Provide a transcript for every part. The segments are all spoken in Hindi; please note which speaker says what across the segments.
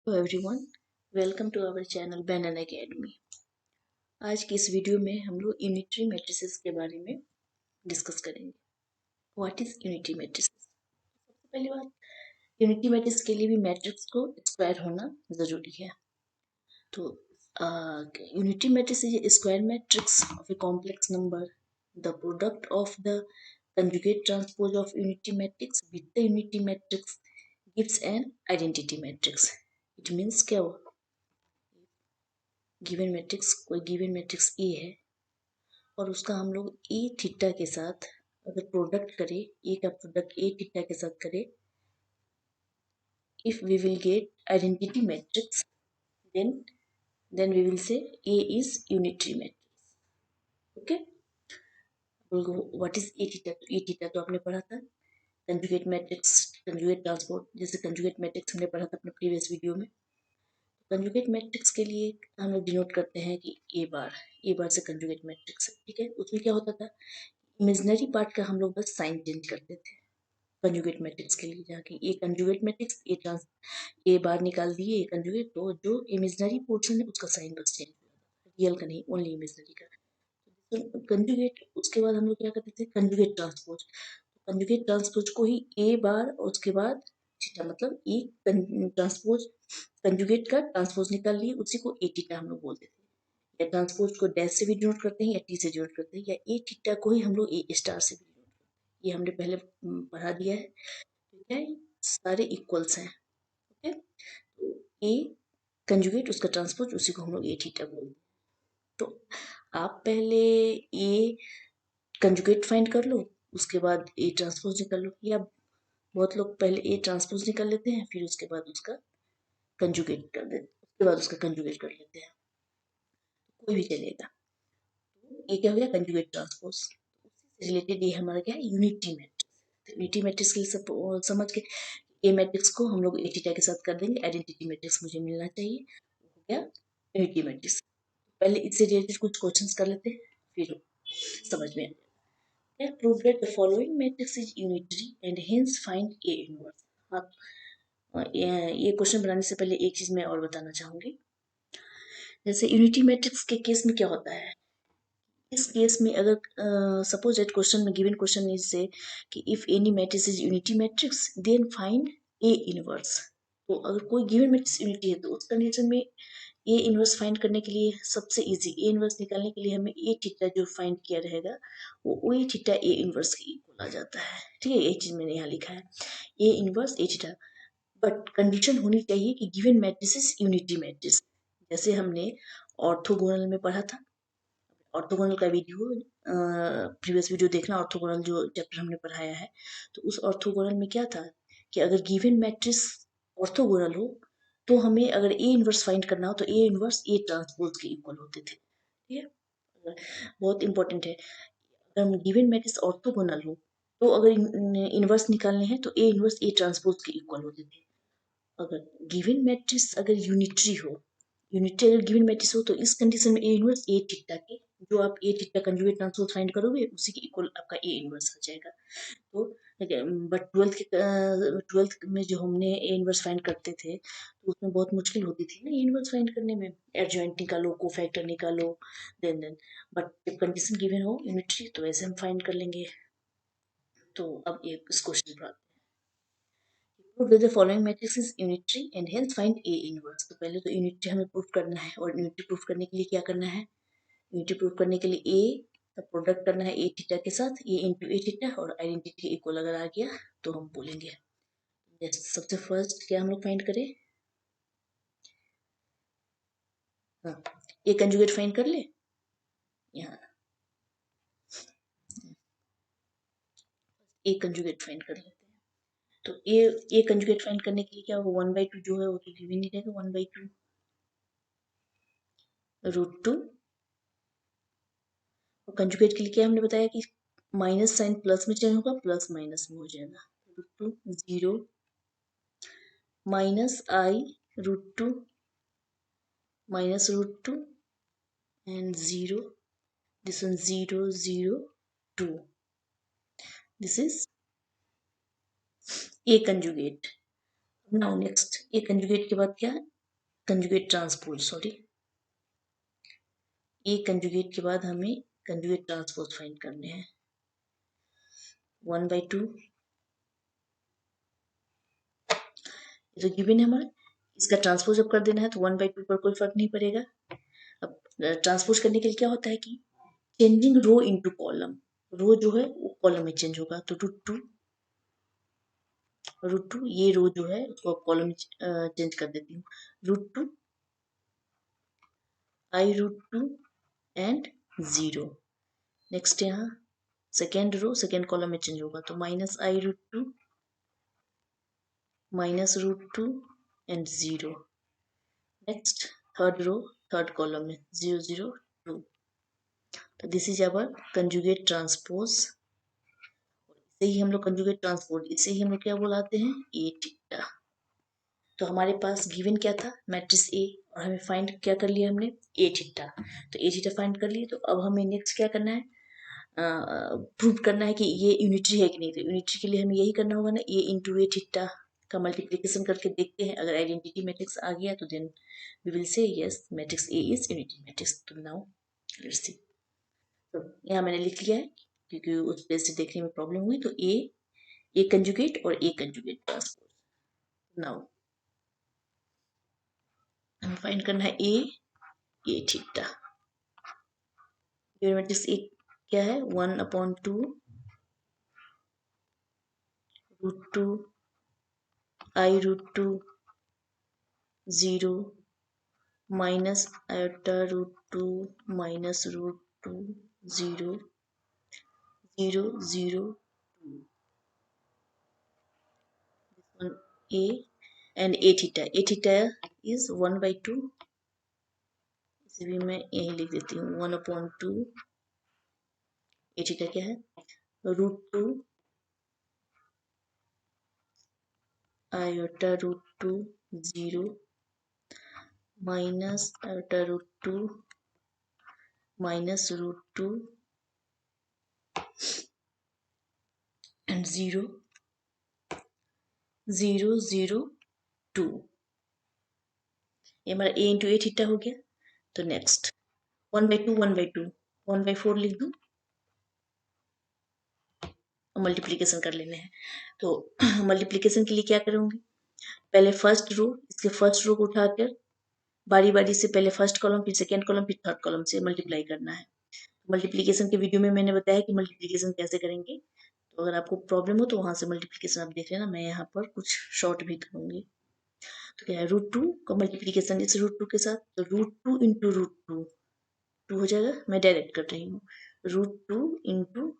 Speaker 1: Hello everyone, welcome to our channel बैनन एकेडमी। आज की इस वीडियो में हम लोग यूनिटरी मैट्रिसेस के बारे में डिस्कस करेंगे। What is unitary matrices? सबसे पहली बात, यूनिटरी मैट्रिक्स के लिए भी मैट्रिक्स को स्क्वायर होना जरूरी है। तो unitary matrix is a square matrix of a complex number, the product of the conjugate transpose of unity matrix with the unity matrix gives an identity matrix. It means क्या हुआ, गिवन मैट्रिक्स, कोई गिवन मैट्रिक्स ए है और उसका हम लोग ए थीटा के साथ अगर प्रोडक्ट करें, ए का प्रोडक्ट ए थीटा के साथ करें, if we will get identity matrix then we will say A is unitary matrix. Okay, what is A theta? A theta तो आपने पढ़ा था, कंजुगेट मैट्रिक्स, कंजुगेट ट्रांसपोर्ट, जैसे कंजुगेट मैट्रिक्स हमने पढ़ा था अपने प्रीवियस वीडियो में। कंजुगेट मैट्रिक्स के लिए हम लोग डिनोट करते हैं कि ए बार से कंजुगेट मैट्रिक्स है। ठीक है, उसमें क्या होता था, इमेजिनरी पार्ट का हम लोग बस साइन चेंज करते थे कंजुगेट मैट्रिक्स के लिए, जाके ए कंजुगेट मैट्रिक्स ए बार निकाल दिए, ए कंजुगेट, तो जो इमेजिनरी पोर्शन है उसका साइन बस चेंज हो जाता, रियल का नहीं, ओनली इमेजिनरी का। तो कंजुगेट, उसके बाद हम लोग क्या करते थे, कंजुगेट ट्रांसपोज। कंजुगेट ट्रांसपोज को ही ए बार और उसके बाद थीटा, मतलब ए ट्रांसपोज कंजुगेट का ट्रांसपोज निकाल लिए, उसी को ए थीटा हम लोग बोलते थे। या ट्रांसपोज को डैश से भी डिनोट करते हैं या टी से डिनोट करते हैं, या ए थीटा को ही हम लोग ए स्टार से भी डिनोट करते हैं। ये हमने पहले पढ़ा दिया है। ठीक है, सारे इक्वल्स हैं। ओके, तो ए कंजुगेट, उसका ट्रांसपोज, उसी को हम लोग ए थीटा बोलते हैं। तो आप पहले ए कंजुगेट फाइंड कर लो, उसके बाद ए ट्रांसपोज निकाल लो, या बहुत लोग पहले ए ट्रांसपोज निकाल लेते हैं, फिर उसके बाद उसका कंजुगेट कर देते, उसके बाद उसका कंजुगेट कर लेते हैं, कोई भी चलेगा। ये क्या हो गया, कंजुगेट ट्रांसपोज। उससे रिलेटेड ये हमारा क्या है, यूनिटी मैट्रिक्स। तो यूनिटी मैट्रिक्स के लिए सब समझ के, ए मैट्रिक्स को हम लोग ए थीटा के साथ कर देंगे, आइडेंटिटी मैट्रिक्स मुझे मिलना चाहिए, हो गया यूनिटी मैट्रिक्स। पहले इससे रिलेटेड कुछ क्वेश्चंस कर लेते हैं, फिर समझ में आ जाएगा। Prove that the following matrix is unitary and hence find A inverse. हाँ, ये क्वेश्चन बनाने से पहले एक चीज मैं और बताना चाहूंगी। जैसे यूनिटी मैट्रिक्स के केस में क्या होता है, इस केस में अगर सपोज दैट क्वेश्चन में गिवन क्वेश्चन इज से कि if any matrix is unity matrix then find A inverse. तो अगर कोई गिवन मैट्रिक्स यूनिटी है तो उस कंडीशन में ए इनवर्स फाइंड करने के लिए सबसे इजी, ए इनवर्स निकालने के लिए हमें ए थीटा जो फाइंड किया रहेगा वो ए थीटा ए इनवर्स के इक्वल आ जाता है। ठीक है, ये चीज मैंने यहाँ लिखा है, A inverse A theta. But condition होनी चाहिए कि given matrix is unity matrix. जैसे हमने ऑर्थोगोनल में पढ़ा था, ऑर्थोगोनल का वीडियो, प्रीवियस वीडियो देखना, ऑर्थोगोनल जो चैप्टर हमने पढ़ाया है। तो उस ऑर्थोगोनल में क्या था कि अगर गिवन मैट्रिक्स ऑर्थोगोनल हो तो हमें अगर ए इनवर्स फाइंड करना हो तो ए इनवर्स ए ट्रांसपोज के इक्वल होते थे। ठीक है, बहुत इंपॉर्टेंट है। अगर हम गिवन मैट्रिक्स ऑर्थोगोनल हो तो अगर इनवर्स निकालने हैं तो ए इनवर्स ए ट्रांसपोज के इक्वल होते थे। अगर गिवन मैट्रिक्स अगर यूनिटरी हो, यूनिटरी अगर गिवन मैट्रिक्स हो तो इस कंडीशन में ए इनवर्स ए थीटा के, जो आप ए थीटा कंजुगेट ट्रांसपोज फाइंड करोगे उसी के इक्वल आपका ए इनवर्स आ जाएगा। तो बट ट्वेल्थ में जो हमने ए इनवर्स फाइंड करते थे तो उसमें बहुत मुश्किल होती थी ना ए इनवर्स फाइंड करने में, एडजॉइंट निकालो, कोफैक्टर निकालो, देन बट जब कंडीशन गिवन हो यूनिटरी तो वैसे हम फाइंड कर लेंगे। तो अब इस क्वेश्चन पर prove that the following matrix is unitary and hence find A inverse। तो पहले तो यूनिटी हमें प्रूफ करना है, और यूनिटी प्रूफ करने के लिए क्या करना है, यूनिटी प्रूफ करने के लिए ए का प्रोडक्ट करना है ए थीटा के साथ, ए इंटू ए थीटा, और आइडेंटिटी के इक्वल अगर आ गया तो हम बोलेंगे। सबसे फर्स्ट क्या हम लोग फाइंड करें, हाँ, ए कंजुगेट फाइंड कर ले। यहाँ ए कंजुगेट फाइंड कर लेते हैं। तो ए कंजुगेट फाइंड करने के लिए क्या होगा, 1/2 जो है वो तो गिवन ही रहेगा, 1/2 √2। और कंजुगेट के लिए क्या हमने बताया कि माइनस साइन प्लस में चेंज होगा, प्लस माइनस में हो जाएगा, √2 0 minus I √2 minus √2 and 0, this one 0 0 2, this is A conjugate। Now next, A conjugate के बाद क्या है, कंजुगेट ट्रांसपोज, सॉरी, ए कंजुगेट के बाद हमें कंजुगेट ट्रांसपोज फाइंड करने हैं। 1/2 जो गिवन है हमारा, इसका ट्रांसपोज जब कर देना है तो 1/2 पर कोई फर्क नहीं पड़ेगा। अब ट्रांसपोज करने के लिए क्या होता है कि चेंजिंग रो इनटू कॉलम, रो जो है वो कॉलम में चेंज होगा, तो √2 ये रो जो है उसको कॉलम चेंज कर देती हूँ, √2 i√2 एंड 0। नेक्स्ट यहाँ सेकेंड रो सेकेंड कॉलम में चेंज होगा, तो -i√2 -√2 and 0। Next third row third column में 0 0 2। तो this is our conjugate transpose. इसे ही हम लोग कंजुगेट ट्रांसपोज, इसे ही हम लोग क्या बुलाते हैं, ए थीटा। तो हमारे पास गिवन क्या था, मैट्रिक्स ए, और हमें फाइंड क्या कर लिया हमने, ए थीटा। तो ए थीटा फाइंड कर लिए, तो अब हमें नेक्स्ट क्या करना है, प्रूव करना है कि ये यूनिटरी है कि नहीं। तो यूनिटरी के लिए हमें यही करना होगा ना, ए इंटू ए थीटा का मल्टीप्लीकेशन करके देखते हैं, अगर आइडेंटिटी मैट्रिक्स आ गया तो then we will say yes matrix A is unitary matrix. तो नाउ लेट्स सी, तो यहाँ मैंने लिख लिया है क्योंकि उस प्लेस से देखने में प्रॉब्लम हुई। तो ए कंजुगेट और ए कंजुगेट ट्रांसपोज। नाउ हमें फाइंड करना है ए थीटा। मैट्रिक्स ए क्या है, 1/2 √2 i√2 0 minus iota √2 minus √2 0 0 0 2। This one a and a theta is 1/2। इसे भी मैं यही लिख देती हूँ, 1/2 a theta क्या है, √2 iota √2 0 minus iota √2 minus √2 and 0 0 0 2। ये हमारा a इंटू ए थीटा हो गया। तो नेक्स्ट 1/2 1/2 1/4 लिख दूं, मल्टीप्लीकेशन कर लेने हैं। तो मल्टीप्लीकेशन के लिए क्या करूंगी, पहले फर्स्ट रो, इसके फर्स्ट रो को उठाकर बारी बारी से पहले फर्स्ट कॉलम फिर सेकेंड कॉलम फिर थर्ड कॉलम से मल्टीप्लाई करना है। मल्टीप्लीकेशन के वीडियो में मैंने बताया कि मल्टीप्लीकेशन कैसे करेंगे, तो अगर आपको प्रॉब्लम हो तो वहां से मल्टीप्लीकेशन आप देख लेना, मैं यहाँ पर कुछ शॉर्ट भी करूंगी। तो क्या है, √2 का मल्टीप्लीकेशन इस √2 के साथ, तो √2 इंटू √2 2 हो जाएगा, मैं डायरेक्ट कर रही हूँ, √2 इंटू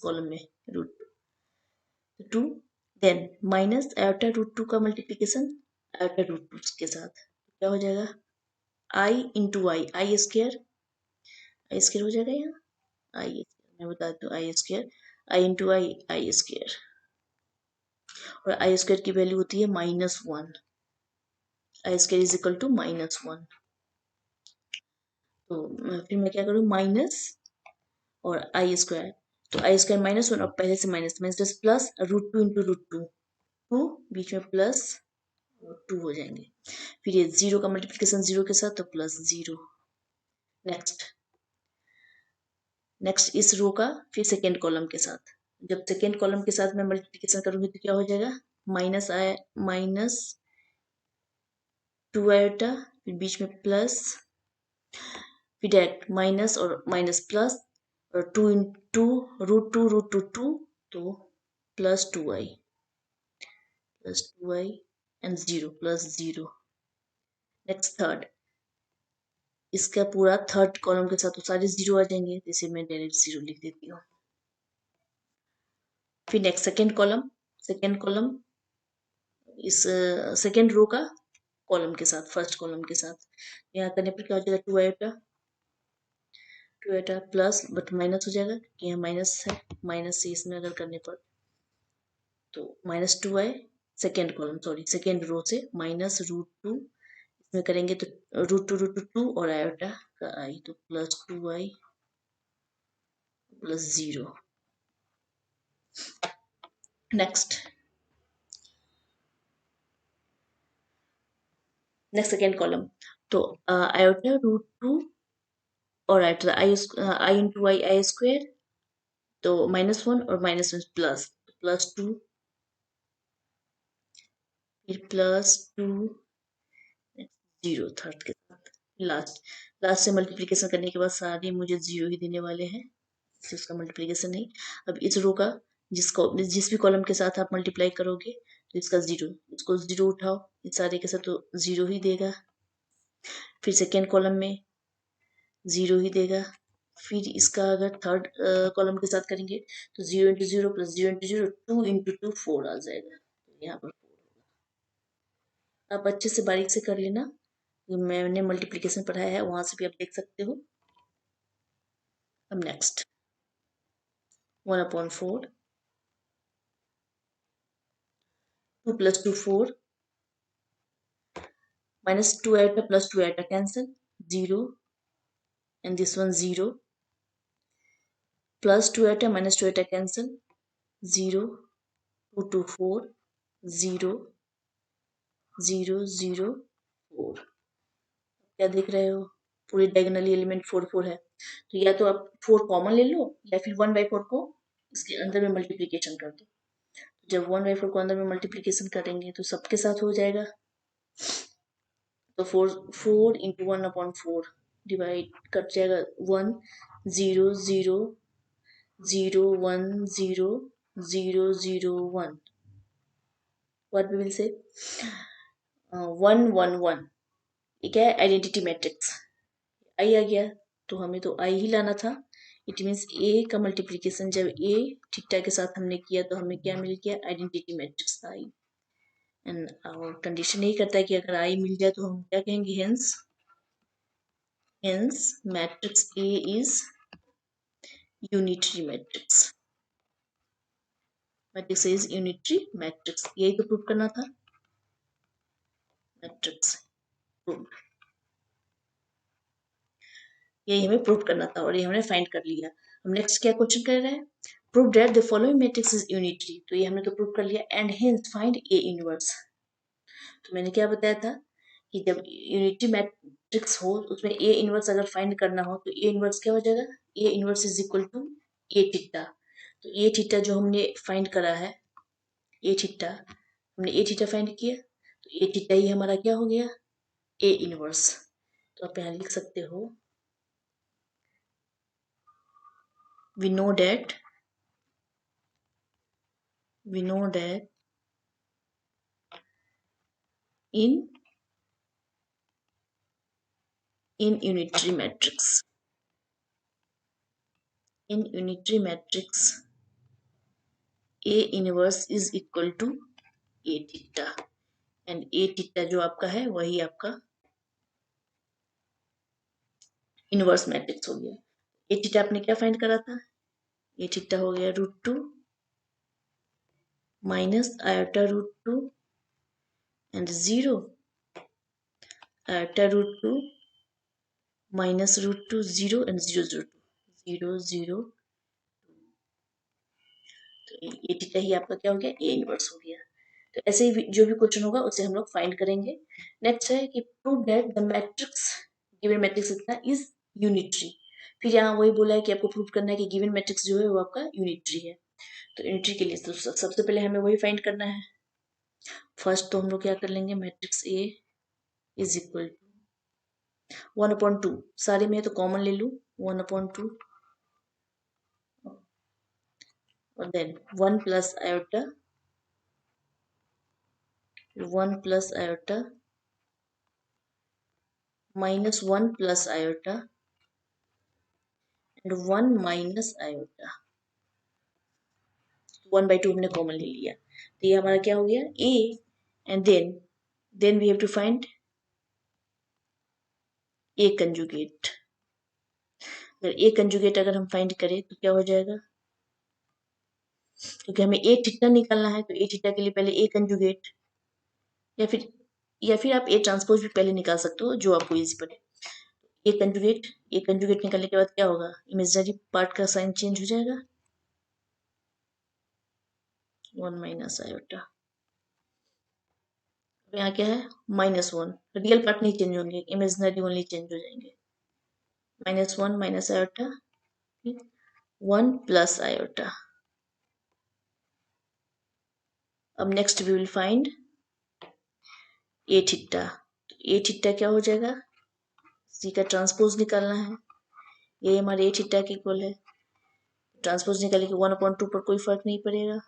Speaker 1: कॉलम में √2 देन माइनस आयोटा √2 का मल्टीप्लीकेशन आयोटा √2 के साथ, क्या हो जाएगा, आई इंटू आई स्क्र हो जाएगा, यहाँ आई मैं बता दूँ, आई इंटू आई स्क्र, और आई स्क्र की वैल्यू होती है -1, आई स्क्र इज इक्वल टू -1। तो फिर मैं क्या करूँ, माइनस और आई स्क्वायर, तो आई स्क्वायर -1 और पहले से माइनस माइनस प्लस √2 इंटू √2 2 बीच में प्लस 2 हो जाएंगे, फिर ये 0 का मल्टीप्लिकेशन 0 के साथ तो +0। नेक्स्ट इस रो का फिर सेकेंड कॉलम के साथ, जब सेकेंड कॉलम के साथ मैं मल्टीप्लिकेशन करूंगी तो क्या हो जाएगा, -2 आयोटा फिर बीच में प्लस, फिर डायरेक्ट माइनस और माइनस प्लस, और 2 इंटू √2 तो +2i एंड 0 +0। नेक्स्ट थर्ड, इसका पूरा थर्ड कॉलम के साथ तो सारे 0 आ जाएंगे, जैसे मैं डायरेक्ट 0 लिख देती हूँ। फिर नेक्स्ट सेकेंड कॉलम इस सेकेंड रो का कॉलम के साथ फर्स्ट कॉलम के साथ, यहाँ करने पर क्या हो जाएगा, 2 आयोटा प्लस बट माइनस हो जाएगा क्योंकि यहाँ माइनस है, माइनस से इसमें अगर करने पर तो -2i second column sorry second row से -√2, इसमें करेंगे तो √2 और आयोटा का i, तो +2i +0। Next next second column, तो आयोटा रूट टू और आई इंटू आई स्क्वायर, तो -1 और -1 +2, फिर +2, 0 थर्ड के साथ लास्ट। लास्ट से मल्टीप्लिकेशन करने के बाद सारे मुझे 0 ही देने वाले हैं, इसलिए उसका मल्टीप्लिकेशन नहीं। अब इस रो का जिस भी कॉलम के साथ आप मल्टीप्लाई करोगे तो इसका 0, इसको 0 उठाओ, इस सारे के साथ तो 0 ही देगा। फिर सेकेंड कॉलम में 0 ही देगा। फिर इसका अगर थर्ड कॉलम के साथ करेंगे तो 0 इंटू 0 प्लस 0 इंटू 0, 2 इंटू 2 4 आ जाएगा, यहाँ पर 4 होगा। आप अच्छे से बारीक से कर लेना, मैंने मल्टीप्लिकेशन पढ़ाया है वहां से भी आप देख सकते हो। अब next 1/4, 2 + 2 4, -2 iota plus 2 iota cancel, 0, and this one 0, plus 2 iota minus 2 iota cancel, 0, 2 2 4, 0 0 0 4। क्या देख रहे हो, पूरी डायगोनली एलिमेंट 4 4 है, तो या तो आप 4 कॉमन ले लो या फिर 1/4 को इसके अंदर में मल्टीप्लिकेशन कर दो। जब 1/4 को अंदर में मल्टीप्लिकेशन करेंगे तो सबके साथ हो जाएगा, तो 4 इंटू 1/4 डिवाइड कट जाएगा, 1 0 0 0 1 0 0 0 1। व्हाट वी विल से 1 1 1, ये क्या है, आइडेंटिटी मैट्रिक्स। आई आ गया, तो हमें तो आई ही लाना था। इट मीन्स ए का मल्टीप्लिकेशन जब ए थीटा के साथ हमने किया तो हमें क्या मिल गया, आइडेंटिटी मैट्रिक्स आई। एंड और कंडीशन यही करता है कि अगर आई मिल जाए तो हम क्या कहेंगे, hence matrix A is unitary matrix. Matrix is unitary matrix, यही तो प्रूव करना था, मैट्रिक्स प्रूव, यही हमें प्रूव करना था और ये हमने फाइंड कर लिया। हम नेक्स्ट क्या क्वेश्चन कर रहे हैं, prove that the following matrix is unitary, तो ये हमने तो प्रूव कर लिया। And hence find A inverse, तो मैंने क्या बताया था कि जब यूनिटरी मैट्रिक्स हो उसमें ए इनवर्स अगर फाइंड करना हो तो ए इनवर्स क्या हो जाएगा, A inverse is equal to A theta. तो ए थीटा जो हमने फाइंड करा है, ए थीटा हमने ए थीटा फाइंड किया, तो ए थीटा ही हमारा क्या हो गया, ए इनवर्स। तो आप यहाँ लिख सकते हो, we know that in unitary matrix, A inverse is equal to A theta, and A theta जो आपका है वही आपका इनवर्स मैट्रिक्स हो गया। ए थीटा आपने क्या फाइंड करा था, ए थीटा हो गया √2 minus iota √2 and 0 iota √2 minus √2 0 and 0 0 0 0। तो ए थीटा ही आपका क्या हो गया, ए इनवर्स हो गया। तो ऐसे ही जो भी क्वेश्चन होगा उसे हम लोग फाइंड करेंगे। नेक्स्ट है कि prove that the matrix, given matrix इतना इज यूनिटरी। फिर यहाँ वही बोला है कि आपको प्रूव करना है कि गिवन मैट्रिक्स जो है वो आपका यूनिटरी है। तो यूनिटरी के लिए तो सबसे पहले हमें वही फाइंड करना है। फर्स्ट तो हम लोग क्या कर लेंगे, matrix A is equal to 1/2, सारे में तो कॉमन ले लूँ 1/2, और then 1 plus iota 1 plus iota minus 1 plus iota and 1 minus iota, 1/2 हमने कॉमन ले लिया, तो ये हमारा क्या हो गया, A. And then we have to find a conjugate. अगर ए कंजुगेट अगर हम फाइंड करें तो क्या हो जाएगा, क्योंकि हमें ए थीटा निकालना है तो ए थीटा के लिए पहले ए कंजुगेट, या फिर आप ए ट्रांसपोज भी पहले निकाल सकते हो, जो आपको इजी पड़े। ए कंजुगेट निकालने के बाद क्या होगा, इमेजिनरी पार्ट का साइन चेंज हो जाएगा, 1 माइनस आयोटा। तो यहाँ क्या है -1, रियल पार्ट नहीं चेंज होंगे, इमेजिनरी ओनली चेंज हो जाएंगे। -1 माइनस आयोटा 1 प्लस आयोटा। अब next we will find A theta. A theta क्या हो जाएगा, सी का ट्रांसपोज निकालना है, ये हमारे ए थीटा के इक्वल है, ट्रांसपोज निकाले कि 1/2 पर कोई फर्क नहीं पड़ेगा।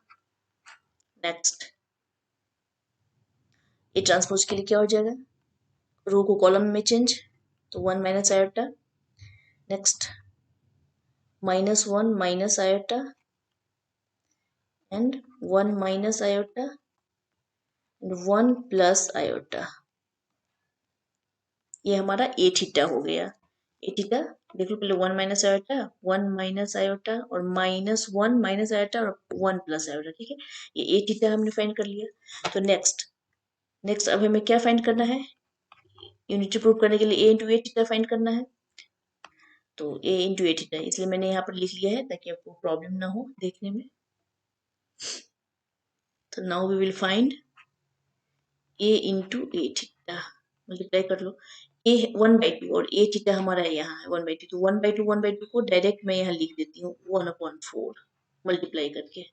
Speaker 1: नेक्स्ट ए ट्रांसपोज के लिए क्या हो जाएगा, रो को कॉलम में चेंज, तो 1 minus iota, next -1 minus iota and 1 minus iota and 1 plus iota. ये हमारा ए थीटा हो गया। ए थीटा देख लो पहले 1 माइनस आयोटा, 1 माइनस आयोटा और -1 माइनस आयोटा और 1 प्लस आयोटा, ठीक है। ये ए थीटा हमने फाइंड कर लिया। तो नेक्स्ट नेक्स्ट अब हमें क्या फाइंड करना है, यूनिटी प्रूव करने के लिए ए इंटू ए थीटा फाइंड करना है। तो ए इंटू ए थीटा इसलिए मैंने यहाँ पर लिख लिया है ताकि आपको प्रॉब्लम ना हो देखने में। तो now we will find A into A theta, multiply कर लो, ए 1/2 और ए थीटा हमारा यहाँ है 1/2, तो 1/2 को डायरेक्ट मैं यहाँ लिख देती हूँ 1/4 मल्टीप्लाई करके।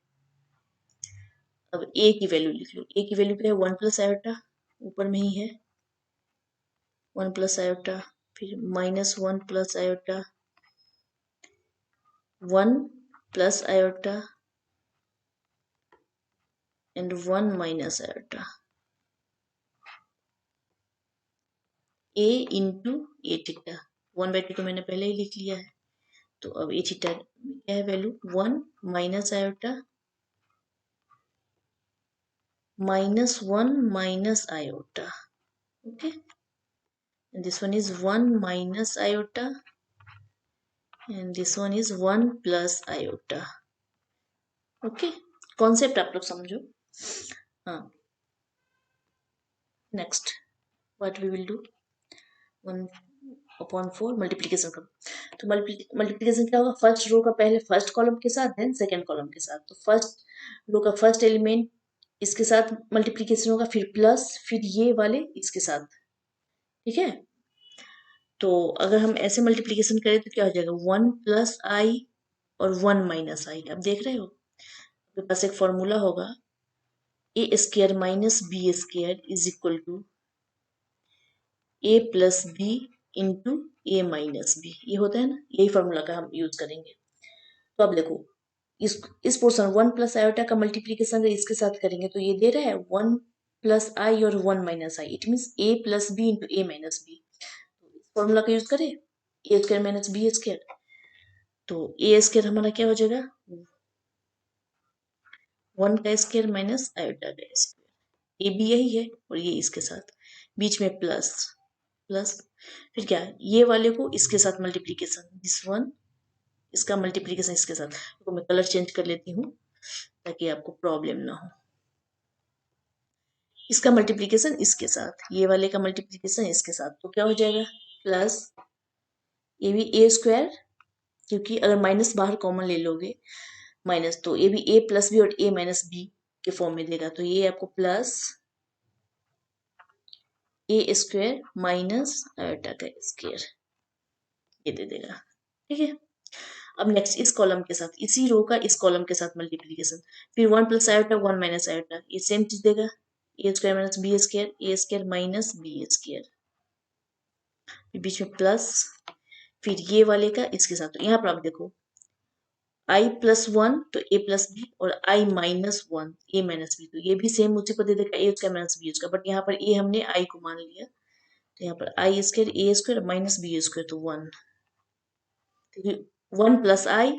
Speaker 1: अब ए की वैल्यू लिख लो, ए की वैल्यू क्या है 1 प्लस आयोटा, ऊपर में ही है 1 प्लस आयोटा, फिर -1 plus iota, 1 plus iota and 1 minus iota. A into A theta 1/2 तो मैंने पहले ही लिख लिया है। तो अब ए थीटा क्या है value 1 minus iota -1 minus iota, okay, and this one is 1 minus iota and this one is 1 plus iota, okay. Concept आप लोग समझो। हाँ, next what we will do 1/4 multiplication का। तो मल्टीप्लीकेशन क्या होगा, फर्स्ट रो का पहले फर्स्ट कॉलम के साथ देन सेकंड कॉलम के साथ। तो फर्स्ट रो का फर्स्ट एलिमेंट इसके साथ मल्टीप्लीकेशन होगा, फिर प्लस, फिर ये वाले इसके साथ, ठीक है। तो अगर हम ऐसे मल्टीप्लीकेशन करें तो क्या हो जाएगा 1 प्लस आई और 1 माइनस आई। अब देख रहे हो आपके पास एक फॉर्मूला होगा A square minus B square is equal to A plus B into A minus B, ये होता है ना, यही फॉर्मूला का हम यूज करेंगे। तो अब देखो इस पोर्शन 1 प्लस आयोटा का मल्टीप्लीकेशन अगर इसके साथ करेंगे तो ये दे रहा है 1 प्लस आई और 1 minus i, it means A plus B into A minus B. इस फॉर्मूला का यूज करें A square minus B square, तो ए स्क्वायर हमारा क्या हो जाएगा 1 का स्क्वायर माइनस आयोटा का स्क्वायर, ए बी यही है और ये इसके साथ बीच में प्लस प्लस, फिर क्या ये वाले को इसके साथ मल्टीप्लीकेशन, दिस वन इसका मल्टीप्लीकेशन इसके साथ। तो मैं कलर चेंज कर लेती हूँ ताकि आपको प्रॉब्लम ना हो। इसका मल्टीप्लीकेशन इसके साथ, ये वाले का मल्टीप्लीकेशन इसके साथ, तो क्या हो जाएगा प्लस ये भी ए स्क्वायर, क्योंकि अगर माइनस बाहर कॉमन ले लोगे माइनस, तो ये भी ए प्लस बी और ए माइनस बी के फॉर्म में देगा, तो ये आपको प्लस ए स्क्वायर माइनस आयोटा का स्क्वायर ये दे देगा, ठीक है। अब नेक्स्ट इस कॉलम के साथ, इसी रो का इस कॉलम के साथ मल्टीप्लीकेशन, फिर 1 प्लस आयोटा 1 माइनस आयोटा, ये सेम चीज देगा A square minus B square, A square minus B square, बीच में प्लस, फिर ये वाले का इसके साथ। तो यहाँ पर आप देखो आई प्लस 1 तो ए प्लस बी और I minus 1 A minus B, तो ये भी सेम उसी को दे देगा A square minus B square, but यहाँ पर ए हमने आई को मान लिया, तो यहाँ पर आई स्क्वायर ए स्क्वायर माइनस बी स्क्वायर, तो 1, क्योंकि 1 प्लस आई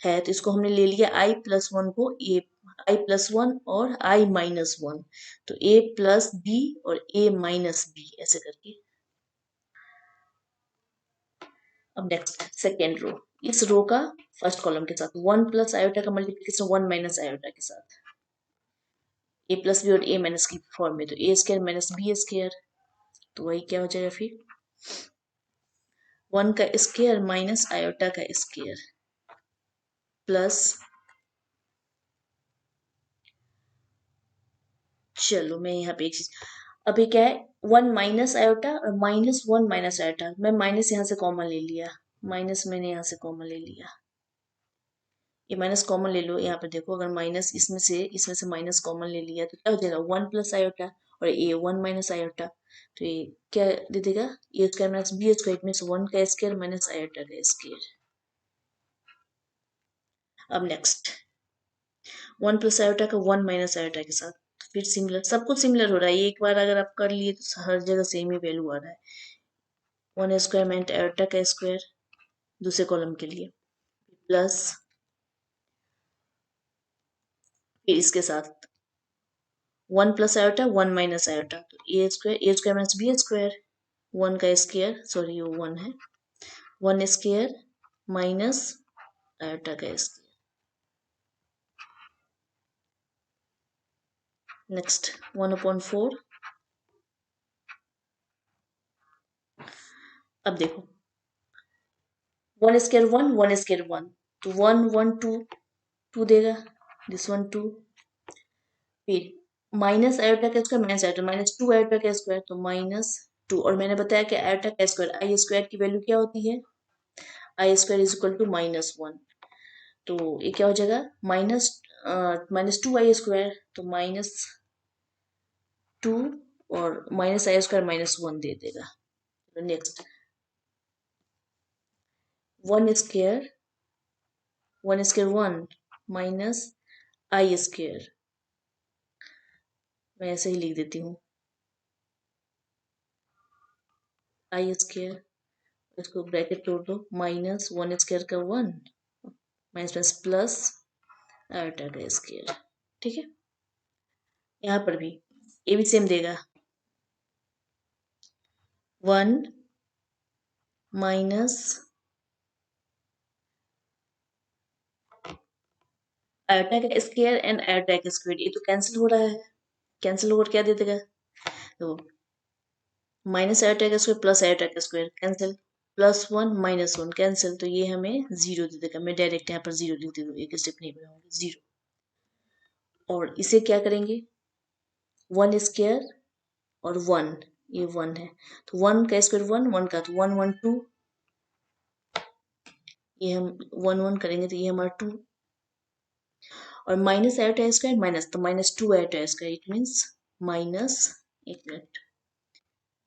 Speaker 1: है तो इसको हमने ले लिया आई प्लस 1 को ए, आई प्लस 1 और आई माइनस 1, तो ए प्लस बी और ए माइनस बी ऐसे करके। अब नेक्स्ट सेकेंड रो, इस रो का फर्स्ट कॉलम के साथ 1 प्लस आयोटा का मल्टीप्लिकेशन 1 माइनस आयोटा के साथ, ए प्लस बी और ए माइनस की फॉर्म में, तो A square minus B square, तो वही क्या हो जाएगा फिर 1 का स्क्वायर माइनस आयोटा का स्क्वायर प्लस, चलो मैं यहाँ पे एक चीज, अभी क्या है, 1 माइनस आयोटा और -1 माइनस आयोटा, मैं माइनस यहाँ से कॉमन ले लिया, माइनस मैंने यहाँ से कॉमन ले लिया, ये माइनस कॉमन ले लो, यहाँ पे देखो अगर माइनस इसमें से माइनस कॉमन ले लिया तो क्या हो जाएगा, 1 प्लस आयोटा, और ये 1 माइनस आयोटा, तो ये क्या दे देगा, A square minus B square, means 1 का स्क्वायर माइनस आयोटा का स्क्वायर। अब नेक्स्ट 1 प्लस आयोटा का 1 माइनस आयोटा के साथ, फिर सिमिलर, सब कुछ सिमिलर हो रहा है, एक बार अगर आप कर लिए तो हर जगह सेम ही वैल्यू आ रहा है, 1 स्क्वायर माइनस आयोटा का स्क्वायर दूसरे कॉलम के लिए, प्लस फिर इसके साथ 1 प्लस आयोटा 1 माइनस आयोटा, तो A square minus B square, 1 का स्क्वायर, सॉरी ये 1 है, 1 स्क्वायर माइनस आयोटा का स्क्वायर। नेक्स्ट 1/4, अब देखो 1 स्क्वायर 1 1 स्क्वायर 1, तो 1 1 2 2 देगा, दिस वन 2, फिर माइनस आयोटा का स्क्वायर माइनस आयोटा, -2 आयोटा का स्क्वायर, तो -2, और मैंने बताया कि आयोटा का स्क्वायर आई स्क्वायर की वैल्यू क्या होती है, आई स्क्वायर इज इक्वल टू -1, तो ये क्या हो जाएगा, -2 आई स्क्वायर, तो -2 और माइनस आई स्क्वायर -1 दे देगा। नेक्स्ट 1 स्क्वायर 1 माइनस आई स्क्वायर, मैं ऐसे ही लिख देती हूँ, आई स्क्वायर, इसको ब्रैकेट तोड़ दो, -1 स्क्वायर का 1 माइनस प्लस आयोटा का स्क्वायर, ठीक है। यहाँ पर भी ये भी सेम देगा, 1 माइनस आयोटा का स्क्वायर एंड आयोटा का स्क्वायर, ये तो कैंसिल हो रहा है, कैंसिल होकर क्या दे देगा, तो माइनस आयोटा का स्क्वायर प्लस आयोटा का स्क्वायर कैंसिल, +1 -1 कैंसिल, तो ये हमें 0 दे देगा, मैं डायरेक्ट यहाँ पर 0 लिख देती हूँ, एक स्टेप नहीं बनाऊंगी, 0, और इसे क्या करेंगे, 1 स्क्वायर और 1, ये 1 है, तो 1 का स्क्वायर 1 1 का, तो 1 1 2, ये हम 1 1 करेंगे तो ये हमारा 2, और माइनस आयोटा स्क्वायर माइनस, तो -2 iota square, it means minus, एक मिनट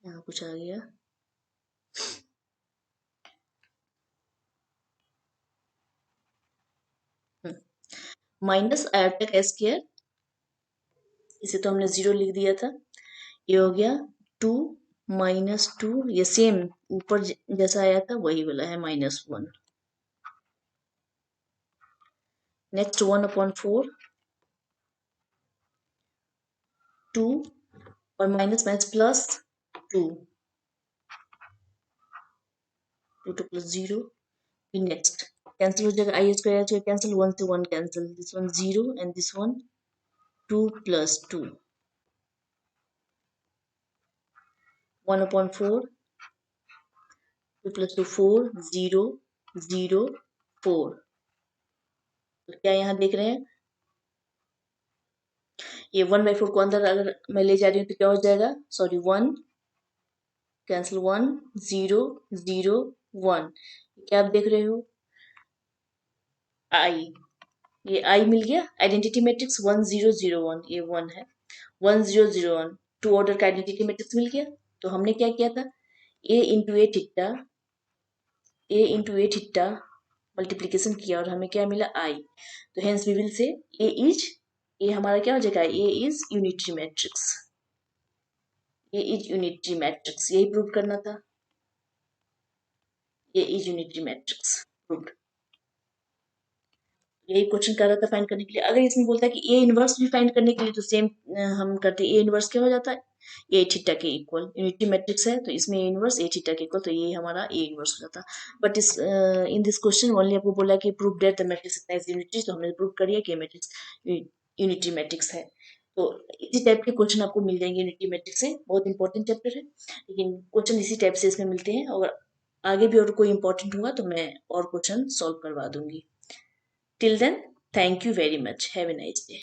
Speaker 1: यहाँ कुछ आ गया, माइनस आयोटा का स्क्वायर, इसे तो हमने 0 लिख दिया था, ये हो गया 2 -2, ये सेम ऊपर जैसा आया था वही वाला है -1। नेक्स्ट 1/4, 2 और माइनस माइनस प्लस 2, 2 2 प्लस 0, फिर नेक्स्ट कैंसिल हो जाएगा, आई स्क्वायर कैंसिल, 1 से 1 cancel, this one 0 and this one 2 + 2, 1/4, 2 + 2 4, 0 0 4, तो क्या यहाँ देख रहे हैं, ये 1/4 को अंदर अगर मैं ले जा रही हूँ तो क्या हो जाएगा, सॉरी 1 कैंसिल, 1 0 0 1, क्या आप देख रहे हो, आई, ये आई मिल गया, आइडेंटिटी मैट्रिक्स 1 0 0 1, ये 1 है, 1 0 0 1, 2 ऑर्डर का आइडेंटिटी मैट्रिक्स मिल गया, तो हमने क्या किया था, ए थीटा मल्टीप्लीकेशन किया और हमें क्या मिला, आई, तो हेंस वी विल से ए हमारा क्या हो जाएगा, A is unitary matrix, A is unitary matrix, यही प्रूव करना था, A is unitary matrix proved, यही क्वेश्चन कर रहा था फाइंड करने के लिए। अगर इसमें बोलता है कि ए इनवर्स भी फाइंड करने के लिए तो सेम हम करते हैं, ए इनवर्स क्या हो जाता है, ए थीटा के इक्वल, यूनिटी मैट्रिक्स है तो इसमें ए इनवर्स ए थीटा के इक्वल, तो ये हमारा ए इनवर्स हो जाता। बट इस इन दिस क्वेश्चन ओनली आपको बोला कि prove that the matrix is unitary, तो हमने प्रूव कर दिया कि मैट्रिक्स यूनिटरी मैट्रिक्स है। तो इसी टाइप के क्वेश्चन आपको मिल जाएंगे यूनिटरी मैट्रिक्स से, बहुत इंपॉर्टेंट चैप्टर है, लेकिन क्वेश्चन इसी टाइप से इसमें मिलते हैं, और आगे भी और कोई इंपॉर्टेंट हुआ तो मैं और क्वेश्चन सॉल्व करवा दूंगी। Till then, thank you very much. Have a nice day.